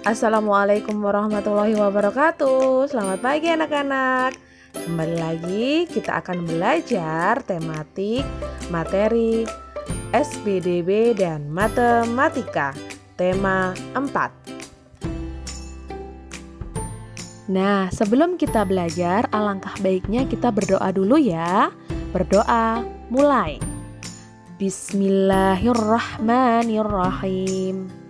Assalamualaikum warahmatullahi wabarakatuh. Selamat pagi anak-anak. Kembali lagi kita akan belajar tematik materi SPDB dan matematika tema 4. Nah, sebelum kita belajar, alangkah baiknya kita berdoa dulu ya. Berdoa, mulai. Bismillahirrahmanirrahim.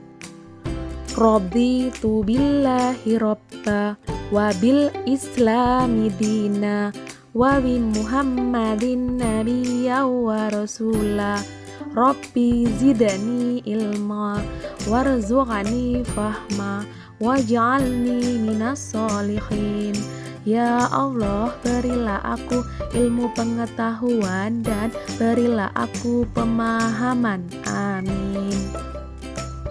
Raditu billahi robba wa bil islami dina wa bi muhammadin nabiyya wa rasula rabbi zidani ilma warzuqani fahma waj'alni minas solihin. Ya Allah, berilah aku ilmu pengetahuan dan berilah aku pemahaman. Amin.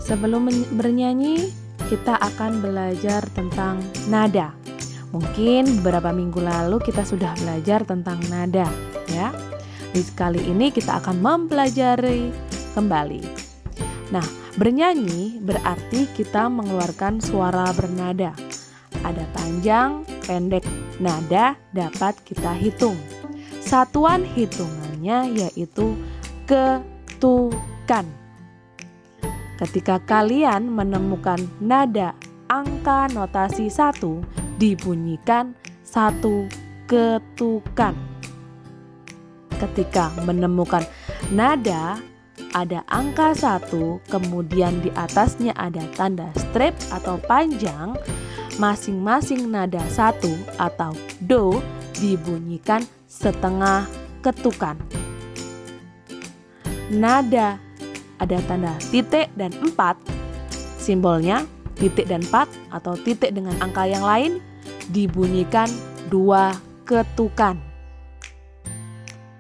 Sebelum bernyanyi, kita akan belajar tentang nada. Mungkin beberapa minggu lalu kita sudah belajar tentang nada, ya. Di kali ini kita akan mempelajari kembali. Nah, bernyanyi berarti kita mengeluarkan suara bernada. Ada panjang, pendek, nada dapat kita hitung. Satuan hitungannya yaitu ketukan. Ketika kalian menemukan nada angka notasi 1, dibunyikan 1 ketukan. Ketika menemukan nada ada angka 1, kemudian di atasnya ada tanda strip atau panjang, masing-masing nada 1 atau do dibunyikan setengah ketukan. Nada ada tanda titik dan 4, simbolnya titik dan 4 atau titik dengan angka yang lain dibunyikan 2 ketukan.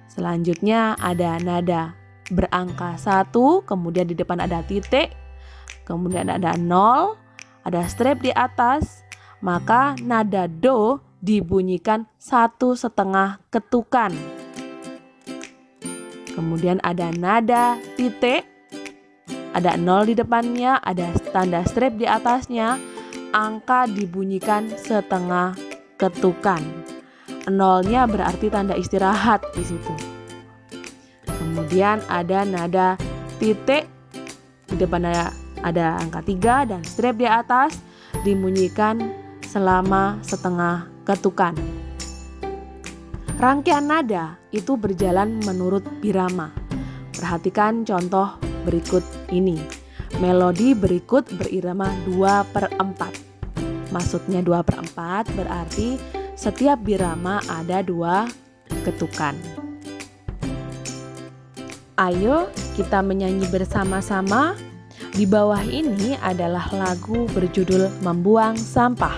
Selanjutnya ada nada berangka 1, kemudian di depan ada titik, kemudian ada 0, ada strip di atas, maka nada do dibunyikan 1,5 ketukan. Kemudian ada nada titik, ada 0 di depannya, ada tanda strip di atasnya, angka dibunyikan 1/2 ketukan. 0-nya berarti tanda istirahat di situ. Kemudian ada nada titik, di depannya ada angka 3 dan strip di atas, dibunyikan selama 1/2 ketukan. Rangkaian nada itu berjalan menurut birama. Perhatikan contoh berikut ini. Melodi berikut berirama 2/4. Maksudnya 2/4 berarti setiap birama ada 2 ketukan. Ayo kita menyanyi bersama-sama. Di bawah ini adalah lagu berjudul Membuang Sampah.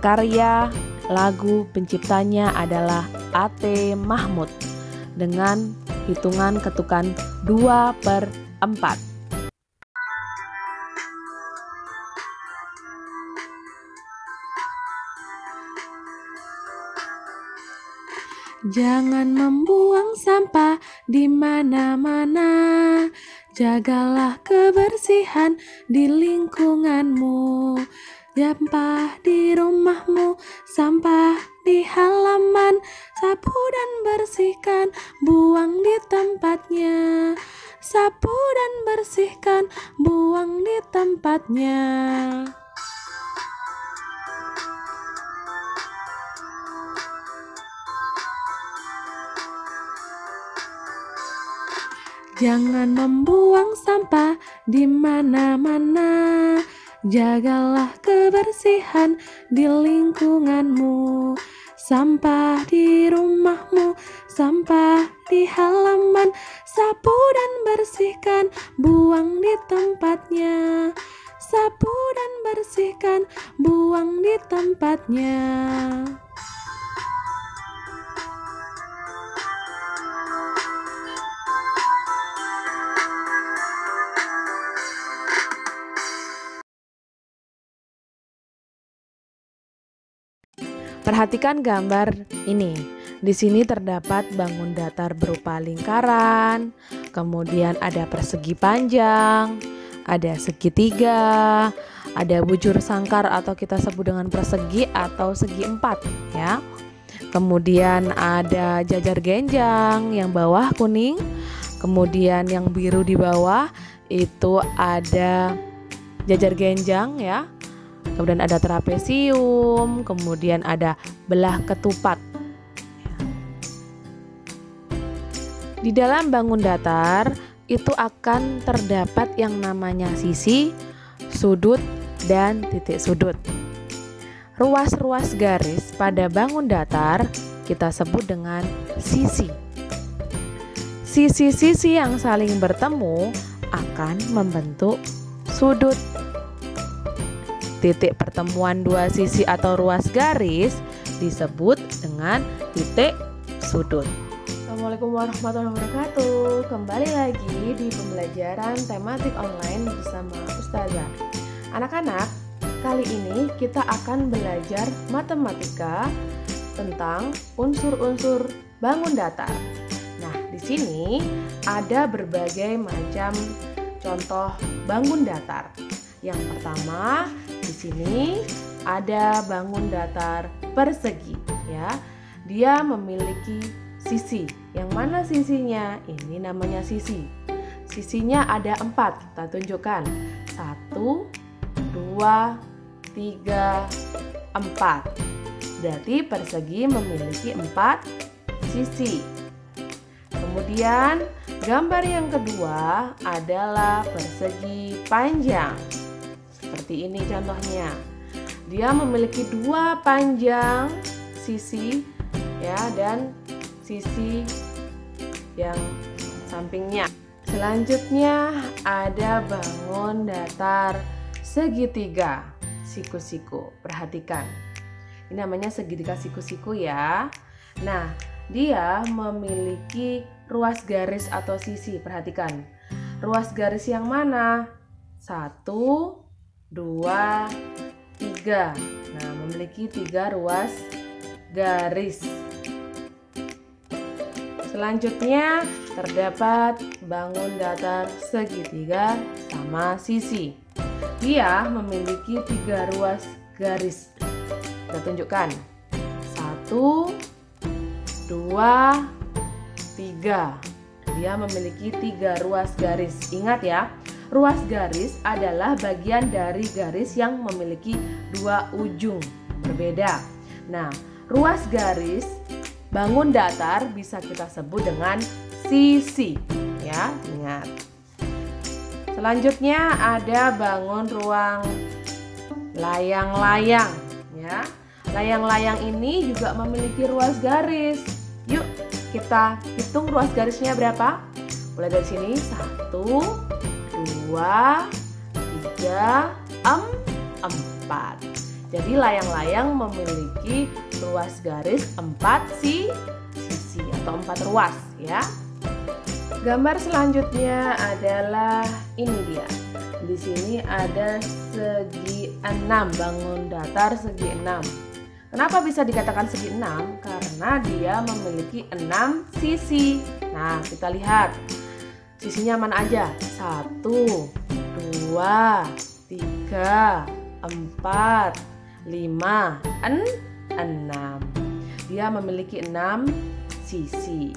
Karya lagu penciptanya adalah A.T. Mahmud dengan hitungan ketukan 2/4. Jangan membuang sampah di mana-mana. Jagalah kebersihan di lingkunganmu. Sampah di rumahmu, sampah di halaman, sapu dan bersihkan, buang di tempatnya. Sapu dan bersihkan, buang di tempatnya. Jangan membuang sampah di mana-mana. Jagalah kebersihan di lingkunganmu. Sampah di rumahmu, sampah di halaman, sapu dan bersihkan, buang di tempatnya. Sapu dan bersihkan, buang di tempatnya. Perhatikan gambar ini. Di sini terdapat bangun datar berupa lingkaran, kemudian ada persegi panjang, ada segitiga, ada bujur sangkar atau kita sebut dengan persegi atau segi empat ya. Kemudian ada jajar genjang yang bawah kuning, kemudian yang biru di bawah itu ada jajar genjang ya. Kemudian ada trapesium, kemudian ada belah ketupat. Di dalam bangun datar itu akan terdapat yang namanya sisi, sudut, dan titik sudut. Ruas-ruas garis pada bangun datar kita sebut dengan sisi. Sisi-sisi yang saling bertemu akan membentuk sudut. Titik pertemuan dua sisi atau ruas garis disebut dengan titik sudut. Assalamualaikum warahmatullahi wabarakatuh. Kembali lagi di pembelajaran tematik online bersama Ustazah. Anak-anak, kali ini kita akan belajar matematika tentang unsur-unsur bangun datar. Nah, di sini ada berbagai macam contoh bangun datar. Yang pertama, di sini ada bangun datar persegi ya. Dia memiliki sisi. Yang mana sisinya? Ini namanya sisi. Sisinya ada 4. Kita tunjukkan. 1, 2, 3, 4. Berarti persegi memiliki 4 sisi. Kemudian gambar yang kedua adalah persegi panjang. Seperti ini contohnya. Dia memiliki 2 panjang sisi ya, dan sisi yang sampingnya. Selanjutnya ada bangun datar segitiga siku-siku. Perhatikan. Ini namanya segitiga siku-siku ya. Nah, dia memiliki ruas garis atau sisi. Perhatikan. Ruas garis yang mana? 1, 2, 3. Nah, memiliki 3 ruas garis. Selanjutnya terdapat bangun datar segitiga sama sisi. Dia memiliki 3 ruas garis. Kita tunjukkan. 1, 2, 3. Dia memiliki 3 ruas garis. Ingat ya, ruas garis adalah bagian dari garis yang memiliki 2 ujung berbeda. Nah, ruas garis bangun datar bisa kita sebut dengan sisi ya, ingat. Selanjutnya ada bangun ruang layang-layang ya. Layang-layang ini juga memiliki ruas garis. Yuk kita hitung ruas garisnya berapa. Mulai dari sini 1, 2, 3, 4. Jadi layang-layang memiliki ruas garis 4 sisi atau 4 ruas ya. Gambar selanjutnya adalah ini dia. Di sini ada segi 6, bangun datar segi 6. Kenapa bisa dikatakan segi 6? Karena dia memiliki 6 sisi. Nah, kita lihat. Sisinya mana aja? 1, 2, 3, 4, 5, 6. Dia memiliki 6 sisi.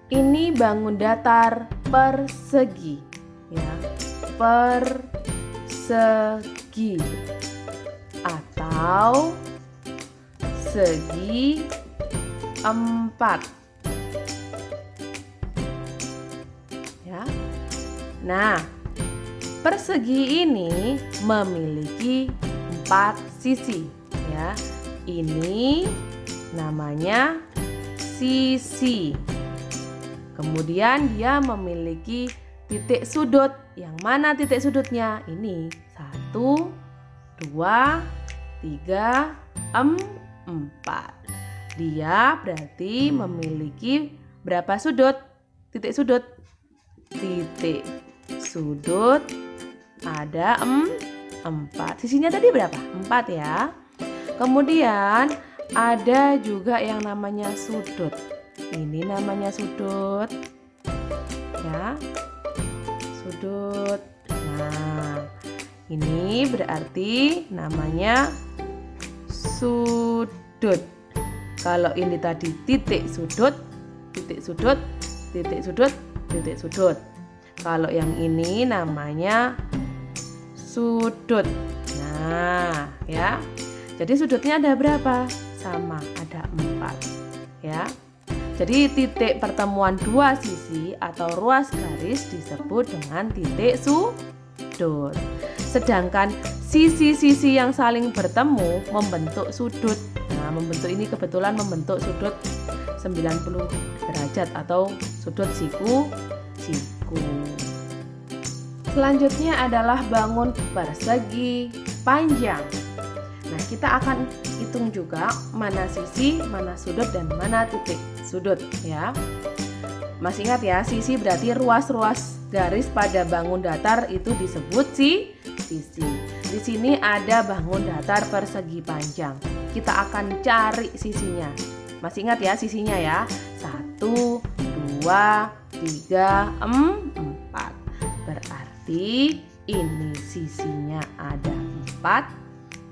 Ini bangun datar persegi ya. Persegi atau segi 4 ya. Nah, persegi ini memiliki 4 sisi ya. Ini namanya sisi. Kemudian dia memiliki titik sudut. Yang mana titik sudutnya? Ini 1, 2, 3, 4. Dia berarti memiliki berapa sudut? Titik sudut. Titik sudut ada 4. Sisinya tadi berapa? 4 ya. Kemudian ada juga yang namanya sudut. Ini namanya sudut ya. sudut. Nah, ini berarti namanya sudut. Kalau ini tadi titik sudut, titik sudut, titik sudut, titik sudut. Kalau yang ini namanya sudut. Nah, ya. Jadi sudutnya ada berapa? Sama, ada 4. Ya. Jadi titik pertemuan dua sisi atau ruas garis disebut dengan titik sudut. Sedangkan sisi-sisi yang saling bertemu membentuk sudut. Nah, membentuk ini kebetulan membentuk sudut 90 derajat atau sudut siku. Selanjutnya adalah bangun persegi panjang. Nah, kita akan hitung juga mana sisi, mana sudut, dan mana titik sudut ya. Masih ingat ya, sisi berarti ruas-ruas garis pada bangun datar itu disebut sisi. Di sini ada bangun datar persegi panjang. Kita akan cari sisinya. Masih ingat ya sisinya ya? 1, 2, 3, 4. Berarti ini sisinya ada 4.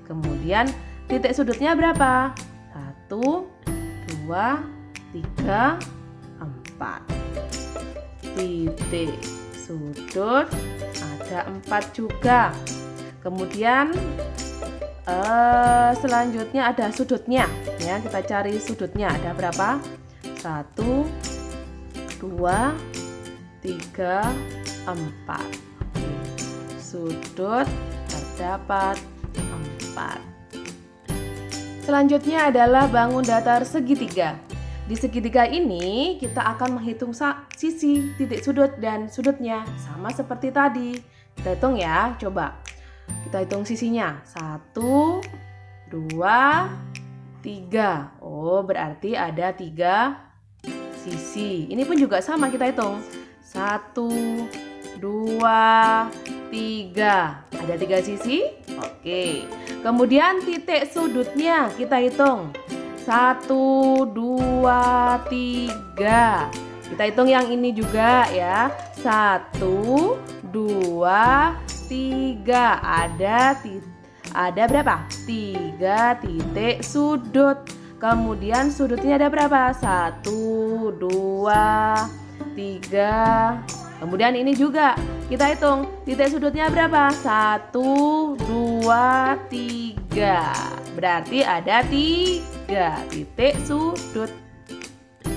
Kemudian titik sudutnya berapa? 1, 2, 3, 4. Titik sudut ada 4 juga. Kemudian selanjutnya ada sudutnya ya, kita cari sudutnya ada berapa? 1, 2, 3, 4. Sudut terdapat 4. Selanjutnya adalah bangun datar segitiga. Di segitiga ini kita akan menghitung sisi, titik sudut, dan sudutnya sama seperti tadi. Kita hitung ya, coba. Kita hitung sisinya. 1, 2, 3. Oh, berarti ada 3 sisi. Ini pun juga sama kita hitung. 1, 2, 3. Ada 3 sisi? Oke. Kemudian titik sudutnya kita hitung. 1, 2, 3. Kita hitung yang ini juga ya. 1, 2, 3. Ada berapa? 3 titik sudut. Kemudian sudutnya ada berapa? 1, 2, 3. Kemudian ini juga kita hitung titik sudutnya berapa? 1, 2, 3. Berarti ada 3 titik sudut.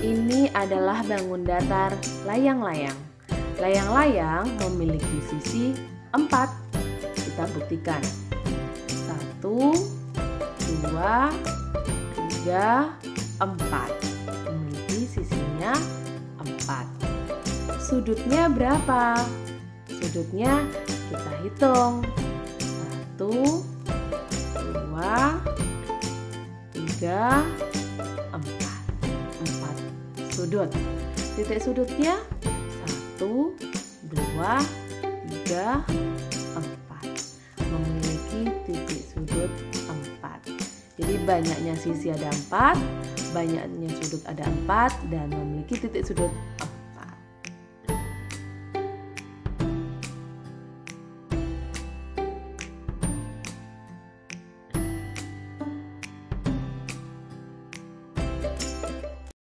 Ini adalah bangun datar layang-layang. Layang-layang memiliki sisi 4. Kita buktikan. 1, 2, 3, 4. Memiliki sisinya 4. Sudutnya berapa? Sudutnya kita hitung. 1, 2, 3, 4. 4 sudut. Titik sudutnya 1, 2, 3, 4. Memiliki titik sudut 4. Jadi banyaknya sisi ada 4, banyaknya sudut ada 4, dan memiliki titik sudut